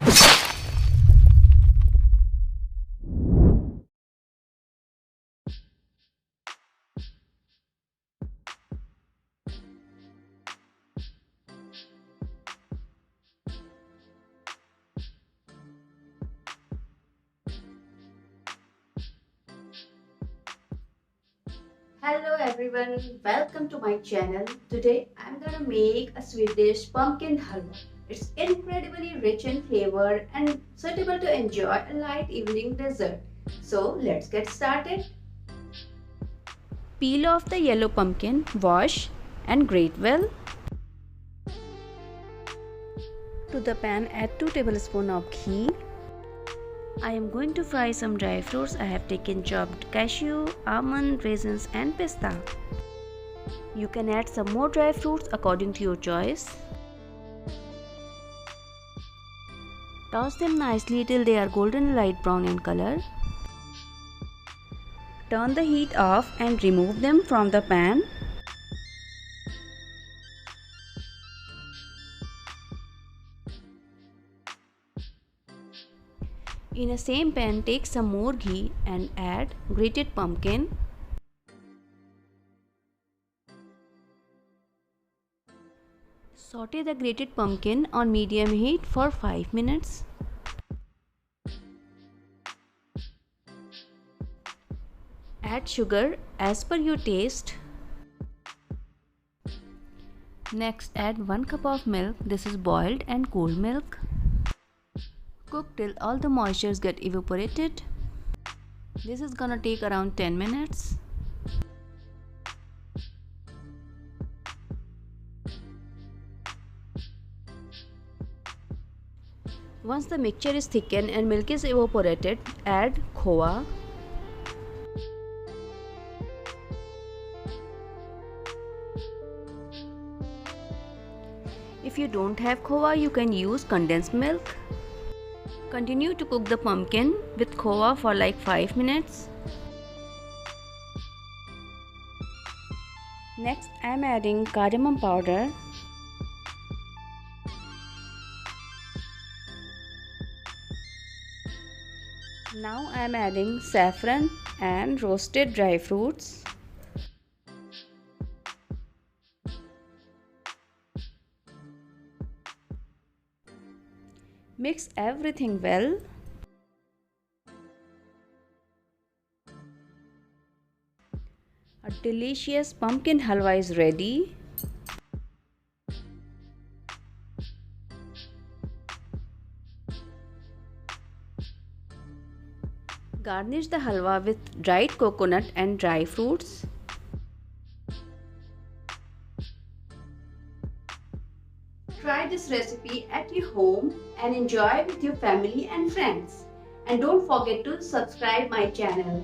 Hello everyone, welcome to my channel. Today I'm gonna make a sweet dish pumpkin halwa. It's incredibly rich in flavor and suitable to enjoy a light evening dessert. So let's get started. Peel off the yellow pumpkin, wash and grate well. To the pan add 2 tablespoons of ghee. I am going to fry some dry fruits. I have taken chopped cashew, almond, raisins and pista. You can add some more dry fruits according to your choice. Toss them nicely till they are golden light brown in color. Turn the heat off and remove them from the pan. In a same pan, take some more ghee and add grated pumpkin. Saute the grated pumpkin on medium heat for 5 minutes. Add sugar as per your taste. Next, add 1 cup of milk. This is boiled and cool milk. Cook till all the moistures get evaporated. This is gonna take around 10 minutes. Once the mixture is thickened and milk is evaporated, add khoa. If you don't have khoa, you can use condensed milk. Continue to cook the pumpkin with khoa for like 5 minutes. Next, I am adding cardamom powder. Now I am adding saffron and roasted dry fruits. Mix everything well. A delicious pumpkin halwa is ready. Garnish the halwa with dried coconut and dry fruits. Try this recipe at your home and enjoy with your family and friends. And don't forget to subscribe my channel.